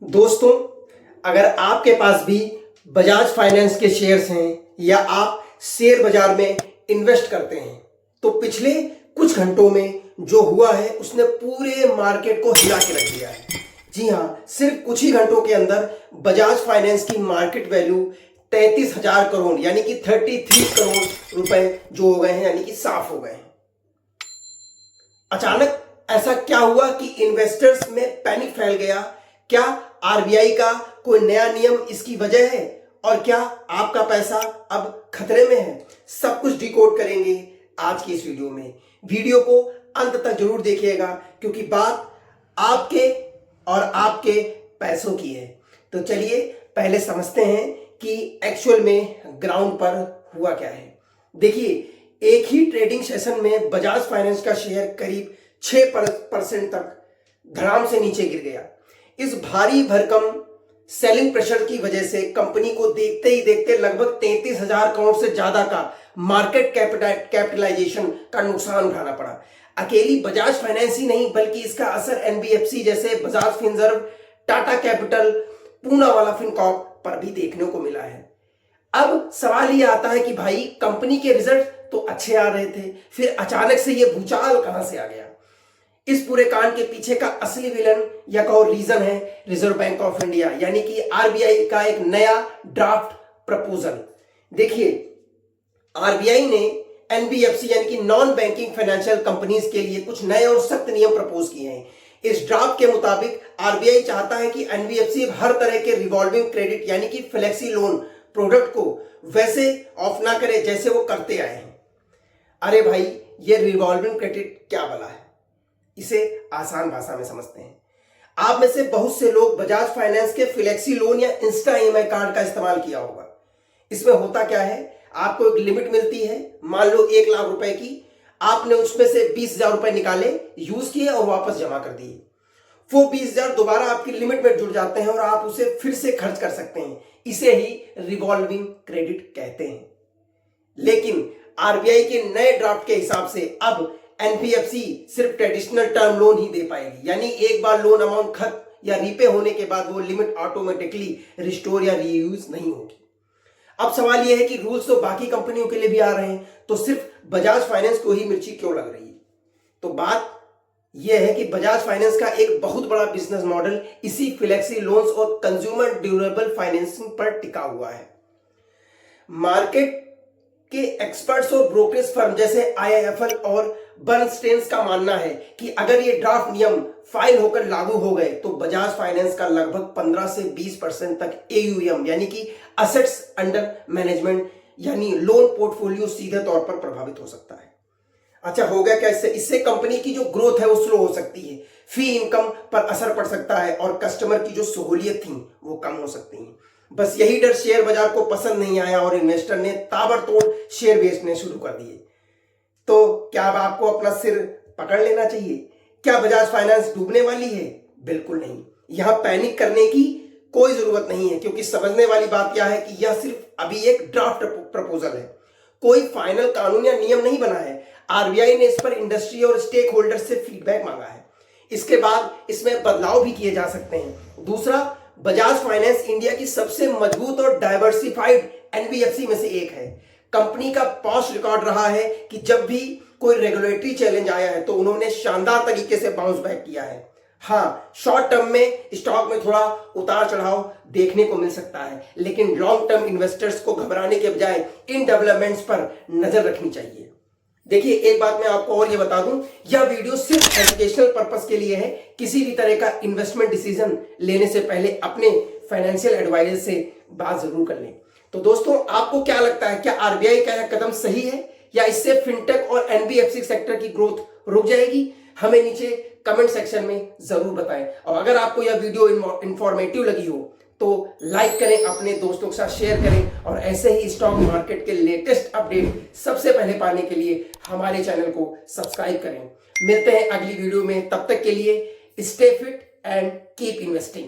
दोस्तों, अगर आपके पास भी बजाज फाइनेंस के शेयर्स हैं या आप शेयर बाजार में इन्वेस्ट करते हैं तो पिछले कुछ घंटों में जो हुआ है उसने पूरे मार्केट को हिला के रख दिया है। जी हाँ, सिर्फ कुछ ही घंटों के अंदर बजाज फाइनेंस की मार्केट वैल्यू 33,000 करोड़ यानी कि 33 करोड़ रुपए जो हो गए हैं, यानी कि साफ हो गए हैं। अचानक ऐसा क्या हुआ कि इन्वेस्टर्स में पैनिक फैल गया? क्या आरबीआई का कोई नया नियम इसकी वजह है और क्या आपका पैसा अब खतरे में है? सब कुछ डिकोड करेंगे आज की इस वीडियो में। वीडियो को अंत तक जरूर देखिएगा क्योंकि बात आपके और आपके पैसों की है। तो चलिए पहले समझते हैं कि एक्चुअल में ग्राउंड पर हुआ क्या है। देखिए, एक ही ट्रेडिंग सेशन में बजाज फाइनेंस का शेयर करीब 6% तक धड़ाम से नीचे गिर गया। इस भारी भरकम सेलिंग प्रेशर की वजह से कंपनी को देखते ही देखते लगभग 33,000 करोड़ से ज्यादा का मार्केट कैपिटलाइजेशन का नुकसान उठाना पड़ा। अकेली बजाज फाइनेंस ही नहीं बल्कि इसका असर एनबीएफसी जैसे Bajaj Finserv, Tata capital, Poonawalla Fincorp पर भी देखने को मिला है। अब सवाल ये आता है कि भाई, कंपनी के रिजल्ट तो अच्छे आ रहे थे, फिर अचानक से ये भूचाल कहां से आ गया? इस पूरे कांड के पीछे का असली विलन या कहो रीजन है रिजर्व बैंक ऑफ इंडिया यानी कि आरबीआई का एक नया ड्राफ्ट प्रपोजल। देखिए, आरबीआई ने एनबीएफसी यानी कि नॉन बैंकिंग फाइनेंशियल कंपनीज के लिए कुछ नए और सख्त नियम प्रपोज किए हैं। इस ड्राफ्ट के मुताबिक आरबीआई चाहता है कि एनबीएफसी हर तरह के रिवॉल्विंग क्रेडिट यानी कि फ्लेक्सी लोन प्रोडक्ट को वैसे ऑफ ना करे जैसे वो करते आए हैं। अरे भाई, ये रिवॉल्विंग क्रेडिट क्या भला है? इसे आसान भाषा में समझते हैं। आप में से बहुत से लोग बजाज फाइनेंस के फ्लेक्सी लोन या इंस्टा ईएमआई कार्ड का इस्तेमाल किया होगा। इसमें होता क्या है, आपको एक लिमिट मिलती है, मान लो 1 लाख रुपए की। आपने उसमें से 20,000 रुपए निकाले, यूज किए और वापस जमा कर दिए। वो 20,000 दोबारा आपकी लिमिट में जुड़ जाते हैं और आप उसे फिर से खर्च कर सकते हैं। इसे ही रिवॉल्विंग क्रेडिट कहते हैं। लेकिन आरबीआई के नए ड्राफ्ट के हिसाब से अब एनबीएफसी सिर्फ ट्रेडिशनल टर्म लोन ही दे पाएगी, यानी एक बार लोन अमाउंट खत्म या रीपे होने के बाद वो लिमिट ऑटोमेटिकली रिस्टोर या रीयूज नहीं होगी। अब सवाल यह है कि रूल्स तो बाकी कंपनियों के लिए भी आ रहे हैं, तो सिर्फ बजाज फाइनेंस को ही मिर्ची क्यों लग रही है? तो बात यह है कि बजाज फाइनेंस का एक बहुत बड़ा बिजनेस मॉडल इसी फ्लेक्सी लोन्स और कंज्यूमर ड्यूरेबल फाइनेंसिंग पर टिका हुआ है। मार्केट के एक्सपर्ट्स और ब्रोकरेज फर्म जैसे आईआईएफएल और बर्नस्टेन्स का मानना है कि अगर ये ड्राफ्ट नियम फाइल होकर लागू हो गए तो बजाज फाइनेंस का लगभग 15 से 20% तक एयूएम यानी कि असेट्स अंडर मैनेजमेंट यानी लोन पोर्टफोलियो सीधे तौर पर प्रभावित हो सकता है। अच्छा, हो गया क्या इससे? इससे कंपनी की जो ग्रोथ है वो स्लो हो सकती है, फी इनकम पर असर पड़ सकता है और कस्टमर की जो सहूलियत थी वो कम हो सकती है। बस यही डर शेयर बाजार को पसंद नहीं आया और इन्वेस्टर ने ताबड़तोड़ शेयर बेचने शुरू कर दिए। तो क्या अब आपको अपना सिर पकड़ लेना चाहिए? क्या बजाज फाइनेंस डूबने वाली है? बिल्कुल नहीं। यहां पैनिक करने की कोई जरूरत नहीं है क्योंकि समझने वाली बात यह है कि यह सिर्फ अभी एक ड्राफ्ट प्रपोजल है, कोई फाइनल कानून या नियम नहीं बना है। आरबीआई ने इस पर इंडस्ट्री और स्टेक होल्डर से फीडबैक मांगा है। इसके बाद इसमें बदलाव भी किए जा सकते हैं। दूसरा, बजाज फाइनेंस इंडिया की सबसे मजबूत और डाइवर्सिफाइड एनबीएफसी में से एक है। कंपनी का पॉस्ट रिकॉर्ड रहा है कि जब भी कोई रेगुलेटरी चैलेंज आया है तो उन्होंने शानदार तरीके से बाउंस बैक किया है। हाँ, शॉर्ट टर्म में स्टॉक में थोड़ा उतार चढ़ाव देखने को मिल सकता है, लेकिन लॉन्ग टर्म इन्वेस्टर्स को घबराने के बजाय इन डेवलपमेंट्स पर नजर रखनी चाहिए। देखिए, एक बात मैं आपको और ये बता दूं, यह वीडियो सिर्फ एजुकेशनल पर्पस के लिए है। किसी भी तरह का इन्वेस्टमेंट डिसीजन लेने से पहले अपने फाइनेंशियल एडवाइजर से बात जरूर कर लें। तो दोस्तों, आपको क्या लगता है, क्या आरबीआई का यह कदम सही है या इससे फिनटेक और एनबीएफसी सेक्टर की ग्रोथ रुक जाएगी? हमें नीचे कमेंट सेक्शन में जरूर बताएं। और अगर आपको यह वीडियो इंफॉर्मेटिव लगी हो तो लाइक करें, अपने दोस्तों के साथ शेयर करें और ऐसे ही स्टॉक मार्केट के लेटेस्ट अपडेट सबसे पहले पाने के लिए हमारे चैनल को सब्सक्राइब करें। मिलते हैं अगली वीडियो में, तब तक के लिए stay fit and keep investing.